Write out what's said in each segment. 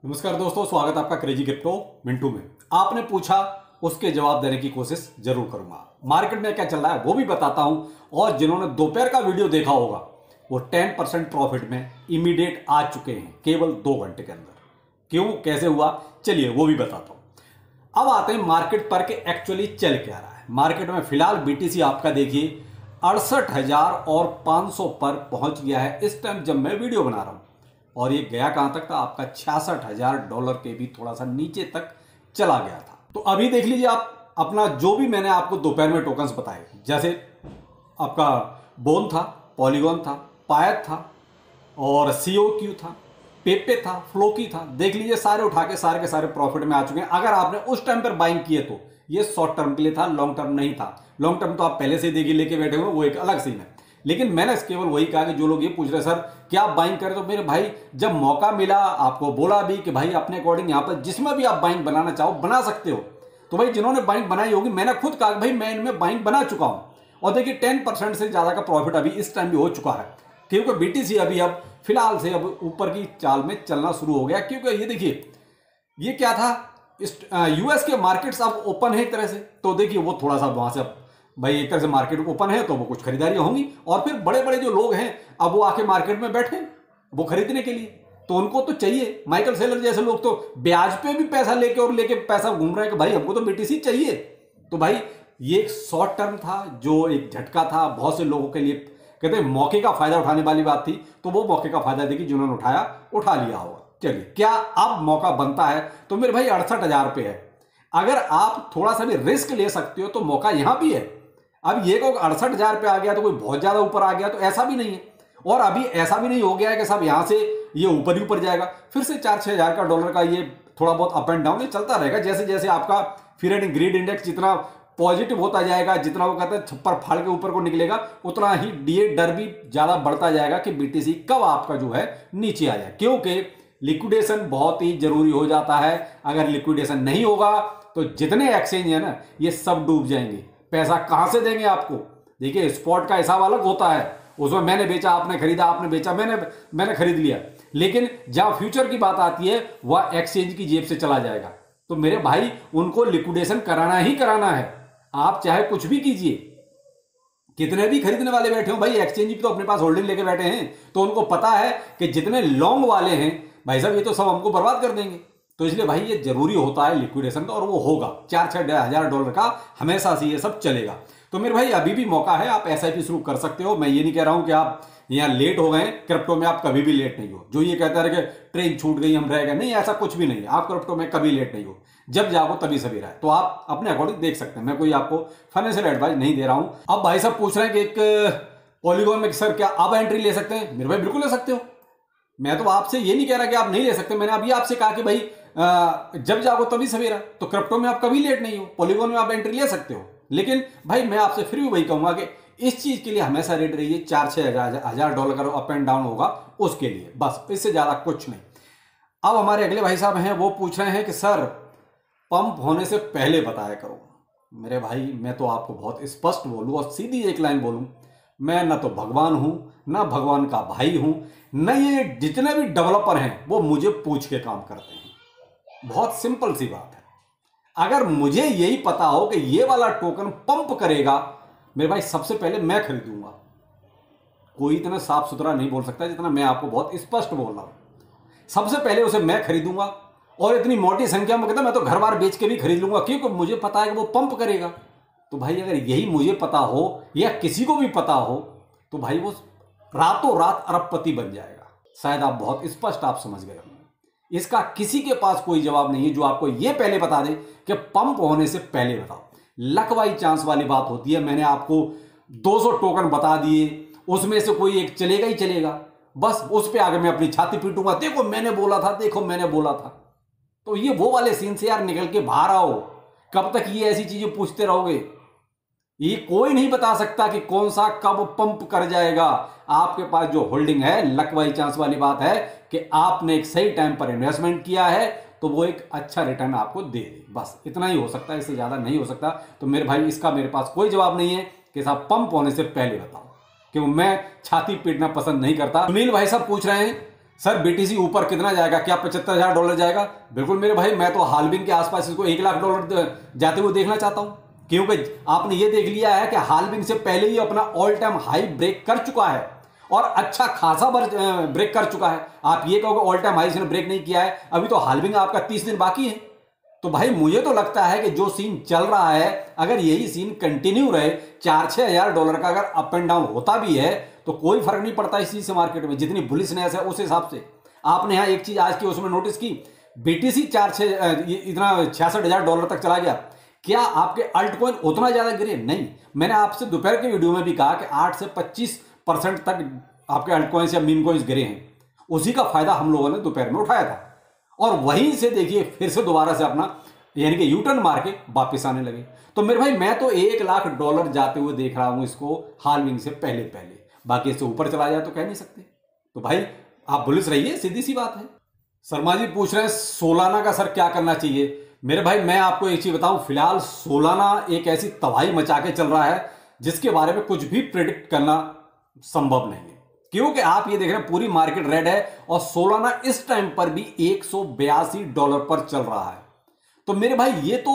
नमस्कार दोस्तों, स्वागत है आपका क्रेजी क्रिप्टो मिंटू में। आपने पूछा, उसके जवाब देने की कोशिश जरूर करूंगा। मार्केट में क्या चल रहा है वो भी बताता हूं, और जिन्होंने दोपहर का वीडियो देखा होगा वो 10% प्रॉफिट में इमीडिएट आ चुके हैं केवल 2 घंटे के अंदर। क्यों, कैसे हुआ, चलिए वो भी बताता हूं। अब आते हैं मार्केट पर के एक्चुअली चल क्या रहा है। मार्केट में फिलहाल बीटीसी आपका देखिए 68,500 पर पहुंच गया है इस टाइम जब मैं वीडियो बना रहा हूं, और ये गया कहां तक था आपका $66,000 के भी थोड़ा सा नीचे तक चला गया था। तो अभी देख लीजिए आप अपना जो भी मैंने आपको दोपहर में टोकन्स बताए, जैसे आपका बोन था, पॉलीगॉन था, पायत था और सीओक्यू था, पेपे था, फ्लोकी था, देख लीजिए सारे उठा के सारे प्रॉफिट में आ चुके हैं। अगर आपने उस टाइम पर बाइंग किए तो ये शॉर्ट टर्म के लिए था, लॉन्ग टर्म नहीं था। लॉन्ग टर्म तो आप पहले से देखिए लेके बैठे हुए, वो एक अलग सीन है। लेकिन मैंने केवल वही कहा कि जो लोग ये पूछ रहे सर क्या आप बाइंग करें, तो मेरे भाई जब मौका मिला आपको बोला भी कि भाई अपने अकॉर्डिंग यहां पर जिसमें भी आप बाइंग बनाना चाहो बना सकते हो। तो भाई जिन्होंने बाइंग बनाई होगी, मैंने खुद कहा भाई मैं इनमें बाइंग बना चुका हूं, और देखिए 10% से ज्यादा का प्रॉफिट अभी इस टाइम भी हो चुका है, क्योंकि बीटीसी अभी अब फिलहाल से अब ऊपर की चाल में चलना शुरू हो गया। क्योंकि ये देखिए ये क्या था, यूएस के मार्केट्स अब ओपन है एक तरह से, तो देखिए वो थोड़ा सा वहां से भाई एक तरह से मार्केट ओपन है तो वो कुछ खरीदारी होंगी, और फिर बड़े बड़े जो लोग हैं अब वो आके मार्केट में बैठे वो खरीदने के लिए, तो उनको तो चाहिए। माइकल सेलर जैसे लोग तो ब्याज पे भी पैसा लेके पैसा घूम रहे हैं कि भाई हमको तो बीटीसी चाहिए। तो भाई ये एक शॉर्ट टर्म था, जो एक झटका था बहुत से लोगों के लिए, कहते हैं मौके का फायदा उठाने वाली बात थी, तो वो मौके का फायदा देखिए जिन्होंने उठा लिया होगा। चलिए क्या अब मौका बनता है, तो मेरे भाई 68,000 पे है। अगर आप थोड़ा सा भी रिस्क ले सकते हो तो मौका यहां भी है। अब ये को 68,000 पे आ गया तो कोई बहुत ज्यादा ऊपर आ गया, तो ऐसा भी नहीं है, और अभी ऐसा भी नहीं हो गया है कि सब यहां से ये ऊपर ही ऊपर जाएगा। फिर से 4-6 हजार का डॉलर का ये थोड़ा बहुत अप एंड डाउन ये चलता रहेगा, जैसे जैसे आपका फियर एंड ग्रीड इंडेक्स जितना पॉजिटिव होता जाएगा, जितना वो कहते हैं छप्पर फाड़ के ऊपर को निकलेगा, उतना ही डर भी ज्यादा बढ़ता जाएगा कि बीटीसी कब आपका जो है नीचे आ जाए। क्योंकि लिक्विडेशन बहुत ही जरूरी हो जाता है। अगर लिक्विडेशन नहीं होगा तो जितने एक्सचेंज है ना ये सब डूब जाएंगे। पैसा कहां से देंगे आपको? देखिए स्पॉट का हिसाब अलग होता है, उसमें मैंने बेचा, आपने खरीदा, आपने बेचा, मैंने खरीद लिया। लेकिन जहां फ्यूचर की बात आती है वह एक्सचेंज की जेब से चला जाएगा। तो मेरे भाई उनको लिक्विडेशन कराना ही कराना है, आप चाहे कुछ भी कीजिए। कितने भी खरीदने वाले बैठे हो भाई, एक्सचेंज भी तो अपने पास होल्डिंग लेके बैठे हैं, तो उनको पता है कि जितने लॉन्ग वाले हैं भाई साहब ये तो सब हमको बर्बाद कर देंगे। तो इसलिए भाई ये जरूरी होता है लिक्विडेशन का, और वो होगा। 4-6 हजार डॉलर का हमेशा से ये सब चलेगा। तो मेरे भाई अभी भी मौका है, आप एसआईपी शुरू कर सकते हो। मैं ये नहीं कह रहा हूं कि आप यहाँ लेट हो गए, क्रिप्टो में आप कभी भी लेट नहीं हो। जो ये कहता है कि ट्रेन छूट गई हम रह गए, नहीं, ऐसा कुछ भी नहीं है। आप क्रिप्टो में कभी लेट नहीं हो, जब जागो तभी सवेरा है। तो आप अपने अकॉर्डिंग देख सकते हैं, मैं कोई आपको फाइनेंशियल एडवाइस नहीं दे रहा हूं। अब भाई साहब पूछ रहे हैं कि एक पॉलीगॉन में सर क्या अब एंट्री ले सकते हैं? मेरे भाई बिल्कुल ले सकते हो। मैं तो आपसे ये नहीं कह रहा कि आप नहीं ले सकते। मैंने अभी आपसे कहा कि भाई जब जागो तभी सवेरा। तो क्रिप्टो में आप कभी लेट नहीं हो, पॉलीगॉन में आप एंट्री ले सकते हो। लेकिन भाई मैं आपसे फिर भी वही कहूंगा कि इस चीज के लिए हमेशा रेट रहिए। 4-6 हजार डॉलर का अप एंड डाउन होगा उसके लिए, बस, इससे ज्यादा कुछ नहीं। अब हमारे अगले भाई साहब हैं, वो पूछ रहे हैं कि सर पंप होने से पहले बताया करो। मेरे भाई मैं तो आपको बहुत स्पष्ट बोलूं और सीधी एक लाइन बोलूं, मैं ना तो भगवान हूं, ना भगवान का भाई हूं, न ये जितने भी डेवलपर हैं वो मुझे पूछ के काम करते हैं। बहुत सिंपल सी बात है। अगर मुझे यही पता हो कि ये वाला टोकन पंप करेगा, मेरे भाई सबसे पहले मैं खरीदूंगा। कोई इतना साफ सुथरा नहीं बोल सकता जितना मैं आपको बहुत स्पष्ट बोल रहा हूं। सबसे पहले उसे मैं खरीदूंगा, और इतनी मोटी संख्या में कहता मैं तो घर बार बेच के भी खरीद लूंगा, क्योंकि मुझे पता है कि वो पंप करेगा। तो भाई अगर यही मुझे पता हो या किसी को भी पता हो तो भाई वो रातों रात अरबपति बन जाएगा। शायद आप बहुत स्पष्ट आप समझ गए होंगे। इसका किसी के पास कोई जवाब नहीं है जो आपको यह पहले बता दे कि पंप होने से पहले बताओ। लक बाई चांस वाली बात होती है। मैंने आपको 200 टोकन बता दिए, उसमें से कोई एक चलेगा ही चलेगा, बस उस पे आगे मैं अपनी छाती पीटूंगा, देखो मैंने बोला था, देखो मैंने बोला था। तो ये वो वाले सीन से यार निकल के बाहर आओ। कब तक ये ऐसी चीजें पूछते रहोगे? ये कोई नहीं बता सकता कि कौन सा कब पंप कर जाएगा। आपके पास जो होल्डिंग है, लक बाई चांस वाली बात है कि आपने एक सही टाइम पर इन्वेस्टमेंट किया है तो वो एक अच्छा रिटर्न आपको दे दे, बस इतना ही हो सकता है, इससे ज्यादा नहीं हो सकता। तो मेरे भाई इसका मेरे पास कोई जवाब नहीं है कि साहब पंप होने से पहले बताओ, क्योंकि मैं छाती पीटना पसंद नहीं करता। सुनील भाई साहब पूछ रहे हैं सर बीटीसी ऊपर कितना जाएगा, क्या $75,000 जाएगा? बिल्कुल मेरे भाई, मैं तो हाल्विंग के आसपास इसको $1,00,000 जाते हुए देखना चाहता हूं, क्योंकि आपने ये देख लिया है कि हाल्विंग से पहले ही अपना ऑल टाइम हाई ब्रेक कर चुका है और अच्छा खासा ब्रेक कर चुका है। आप ये कहोगे ऑल टाइम हाई इसने ब्रेक नहीं किया है, अभी तो हाल्विंग आपका 30 दिन बाकी है। तो भाई मुझे तो लगता है कि जो सीन चल रहा है, अगर यही सीन कंटिन्यू रहे, $4-6 का अगर अप एंड डाउन होता भी है तो कोई फर्क नहीं पड़ता इस चीज से मार्केट में, जितनी बुलिशनेस है उस हिसाब से। आपने यहां एक चीज आज की उसमें नोटिस की, बीटीसी इतना $66,000 तक चला गया, क्या आपके अल्ट कॉइन उतना ज्यादा गिरे? नहीं। मैंने आपसे दोपहर के वीडियो में भी कहा कि 8 से 25% तक आपके अल्ट कॉइन्स या मीम कॉइन्स गिरे हैं, उसी का फायदा हम लोगों ने दोपहर में उठाया था और वहीं से देखिए फिर से दोबारा से अपना यानी कि यूटर्न मार के वापिस आने लगे। तो मेरे भाई मैं तो $1,00,000 जाते हुए देख रहा हूं इसको हाल्विंग से पहले पहले, बाकी इससे ऊपर चला जाए तो कह नहीं सकते। तो भाई आप बुलिश रहिए, सीधी सी बात है। शर्मा जी पूछ रहे हैं सोलाना का सर क्या करना चाहिए? मेरे भाई मैं आपको एक चीज बताऊं, फिलहाल सोलाना एक ऐसी तबाही मचा के चल रहा है जिसके बारे में कुछ भी प्रिडिक्ट करना संभव नहीं है, क्योंकि आप ये देख रहे हैं पूरी मार्केट रेड है और सोलाना इस टाइम पर भी $182 पर चल रहा है। तो मेरे भाई ये तो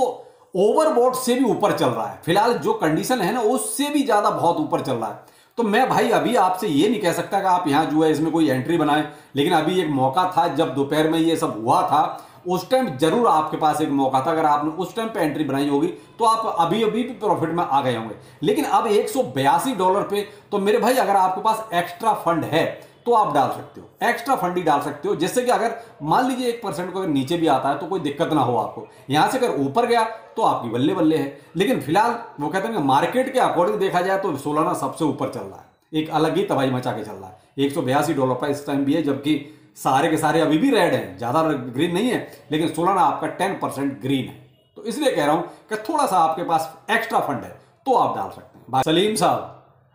ओवरबॉट से भी ऊपर चल रहा है, फिलहाल जो कंडीशन है ना उससे भी ज्यादा बहुत ऊपर चल रहा है। तो मैं भाई अभी आपसे ये नहीं कह सकता कि आप यहां जो है इसमें कोई एंट्री बनाएं, लेकिन अभी एक मौका था जब दोपहर में ये सब हुआ था, उस टाइम जरूर आपके पास एक मौका था, अगर आपने उस टाइम पे एंट्री बनाई होगी तो आप अभी अभी भी प्रॉफिट में आ गए होंगे। लेकिन अब $182 पे, तो मेरे भाई अगर आपके पास एक्स्ट्रा फंड है तो आप डाल सकते हो, एक्स्ट्रा फंड ही डाल सकते हो, जिससे कि अगर मान लीजिए 1% को अगर नीचे भी आता है तो कोई दिक्कत ना हो आपको। यहां से अगर ऊपर गया तो आपकी बल्ले बल्ले है, लेकिन फिलहाल वो कहते हैं मार्केट के अकॉर्डिंग देखा जाए तो सोलाना सबसे ऊपर चल रहा है, एक अलग ही तबाही मचा के चल रहा है। $182 पर इस टाइम भी है, जबकि सारे के सारे अभी भी रेड हैं, ज्यादा ग्रीन नहीं है, लेकिन सोलाना आपका 10% ग्रीन है। तो इसलिए कह रहा हूं कि थोड़ा सा आपके पास एक्स्ट्रा फंड है तो आप डाल सकते हैं। सलीम साहब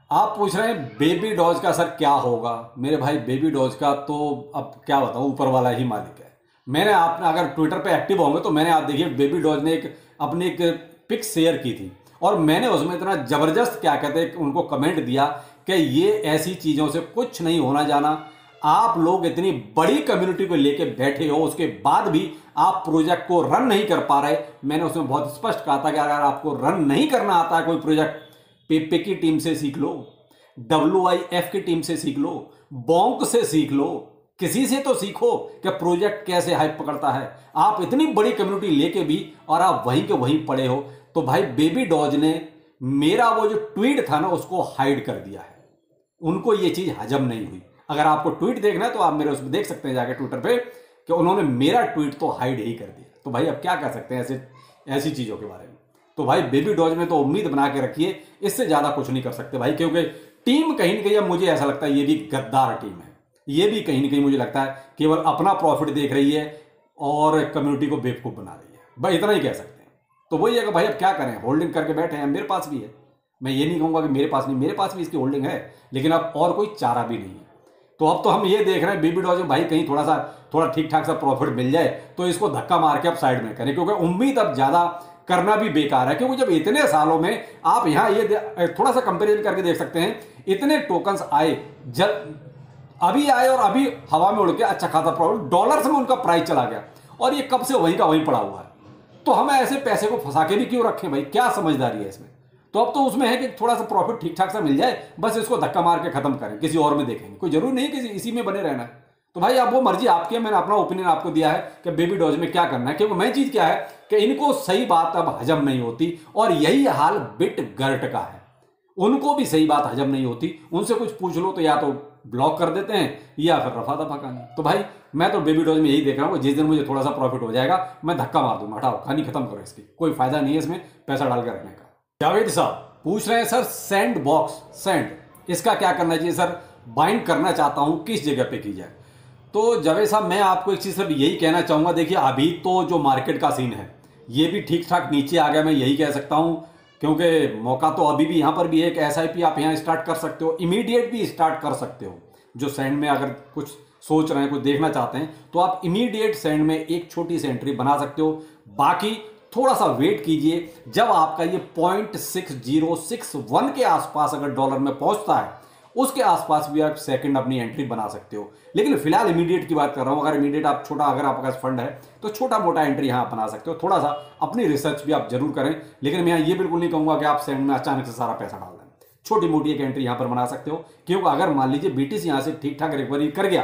आप पूछ रहे हैं बेबी डॉज का सर क्या होगा? मेरे भाई बेबी डॉज का तो अब क्या बताऊं, ऊपर वाला ही मालिक है। मैंने आपने अगर ट्विटर पे एक्टिव होंगे तो मैंने आप देखिए बेबी डॉज ने अपनी एक पिक शेयर की थी और मैंने उसमें इतना जबरदस्त क्या कहते हैं उनको कमेंट दिया कि ये ऐसी चीजों से कुछ नहीं होना जाना, आप लोग इतनी बड़ी कम्युनिटी को लेके बैठे हो, उसके बाद भी आप प्रोजेक्ट को रन नहीं कर पा रहे। मैंने उसमें बहुत स्पष्ट कहा था कि अगर आपको रन नहीं करना आता है कोई प्रोजेक्ट, पेपे की टीम से सीख लो, WIF की टीम से सीख लो, बॉन्क से सीख लो, किसी से तो सीखो कि प्रोजेक्ट कैसे हाइप पकड़ता है। आप इतनी बड़ी कम्युनिटी लेके भी और आप वहीं के वहीं पड़े हो। तो भाई बेबी डॉज ने मेरा वो जो ट्वीट था ना उसको हाइड कर दिया है, उनको ये चीज हजम नहीं हुई। अगर आपको ट्वीट देखना है तो आप मेरे उसमें देख सकते हैं जाके ट्विटर पे कि उन्होंने मेरा ट्वीट तो हाइड ही कर दिया। तो भाई अब क्या कर सकते हैं ऐसी चीजों के बारे में। तो भाई बेबी डॉज में तो उम्मीद बना के रखिए, इससे ज्यादा कुछ नहीं कर सकते भाई, क्योंकि टीम कहीं ना कहीं अब मुझे ऐसा लगता है ये भी गद्दार टीम है। ये भी कहीं ना कहीं मुझे लगता है केवल अपना प्रॉफिट देख रही है और कम्युनिटी को बेवकूफ बना रही है, भाई इतना ही कह सकते हैं। तो वही है कि भाई अब क्या करें, होल्डिंग करके बैठे हैं। मेरे पास भी है, मैं ये नहीं कहूंगा कि मेरे पास नहीं, मेरे पास भी इसकी होल्डिंग है, लेकिन अब और कोई चारा भी नहीं है। तो अब तो हम ये देख रहे हैं बेबी डॉज में भाई कहीं थोड़ा ठीक ठाक सा प्रॉफिट मिल जाए तो इसको धक्का मार के अब साइड में करें, क्योंकि उम्मीद अब ज्यादा करना भी बेकार है। क्योंकि जब इतने सालों में आप यहां ये थोड़ा सा कंपेरिजन करके देख सकते हैं, इतने टोकन्स आए, जब अभी आए और अभी हवा में उड़ के अच्छा खासा प्रॉफिट, डॉलर्स में उनका प्राइस चला गया और ये कब से वहीं का वहीं पड़ा हुआ है। तो हम ऐसे पैसे को फंसा के भी क्यों रखें भाई, क्या समझदारी है इसमें? तो अब तो उसमें है कि थोड़ा सा प्रॉफिट ठीक ठाक सा मिल जाए, बस इसको धक्का मार के खत्म करें, किसी और में देखेंगे, कोई जरूरी नहीं कि इसी में बने रहना है। तो भाई अब वो मर्जी आपकी है, मैंने अपना ओपिनियन आपको दिया है कि बेबी डॉज में क्या करना है। क्योंकि मैं चीज क्या है कि इनको सही बात अब हजम नहीं होती और यही हाल बिट गर्ट का है, उनको भी सही बात हजम नहीं होती। उनसे कुछ पूछ लो तो या तो ब्लॉक कर देते हैं या फिर रफा दफा कहानी। तो भाई मैं तो बेबी डॉज में यही देख रहा हूँ, जिस दिन मुझे थोड़ा सा प्रॉफिट हो जाएगा मैं धक्का मार दूंगा, हटाओ कहानी खत्म करो, इसकी कोई फायदा नहीं है इसमें पैसा डाल कर रखने का। जावेद साहब पूछ रहे हैं सर सैंड बॉक्स सैंड, इसका क्या करना चाहिए सर, बाइंड करना चाहता हूं किस जगह पे की जाए? तो जावेद साहब मैं आपको एक चीज सिर्फ यही कहना चाहूंगा, देखिए अभी तो जो मार्केट का सीन है ये भी ठीक ठाक नीचे आ गया, मैं यही कह सकता हूं, क्योंकि मौका तो अभी भी यहां पर भी एक SIP आप यहां स्टार्ट कर सकते हो, इमीडिएट भी स्टार्ट कर सकते हो। जो सैंड में अगर कुछ सोच रहे हैं, कुछ देखना चाहते हैं तो आप इमीडिएट सैंड में एक छोटी सी एंट्री बना सकते हो। बाकी थोड़ा सा वेट कीजिए, जब आपका ये 0.6061 के आसपास अगर डॉलर में पहुंचता है उसके आसपास भी आप सेकंड अपनी एंट्री बना सकते हो। लेकिन फिलहाल इमीडिएट की बात कर रहा हूं, अगर इमीडिएट आप छोटा, अगर आपके पास फंड है तो छोटा मोटा एंट्री यहां बना सकते हो। थोड़ा सा अपनी रिसर्च भी आप जरूर करें, लेकिन मैं ये बिल्कुल नहीं कहूंगा कि आप सेकंड में अचानक से सारा पैसा डाल दें। छोटी मोटी एक एंट्री यहां पर बना सकते हो, क्योंकि अगर मान लीजिए बीटीसी यहां से ठीक ठाक रिकवरी कर गया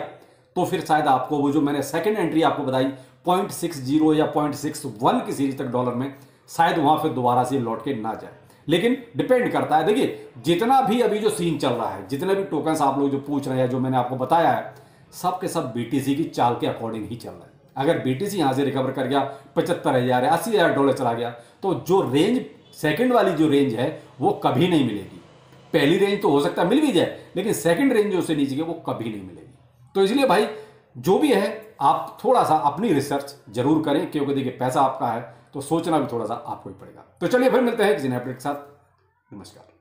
तो फिर शायद आपको वो जो मैंने सेकंड एंट्री आपको बताई 0.60 या 0.61 की सीरीज तक डॉलर में, शायद वहां फिर दोबारा से लौट के ना जाए। लेकिन डिपेंड करता है, देखिए जितना भी अभी जो सीन चल रहा है, जितने भी टोकन्स आप लोग जो पूछ रहे हैं, जो मैंने आपको बताया है, सब के सब बीटीसी की चाल के अकॉर्डिंग ही चल रहा है। अगर बीटीसी यहां से रिकवर कर गया 75,000 या 80,000 डॉलर चला गया, तो जो रेंज सेकंड वाली जो रेंज है वो कभी नहीं मिलेगी। पहली रेंज तो हो सकता है मिल भी जाए, लेकिन सेकंड रेंज जो उससे नीचे की वो कभी नहीं मिलेगी। तो इसलिए भाई जो भी है आप थोड़ा सा अपनी रिसर्च जरूर करें, क्योंकि देखिए पैसा आपका है तो सोचना भी थोड़ा सा आपको ही पड़ेगा। तो चलिए फिर मिलते हैं किसी नए अपडेट के साथ। नमस्कार।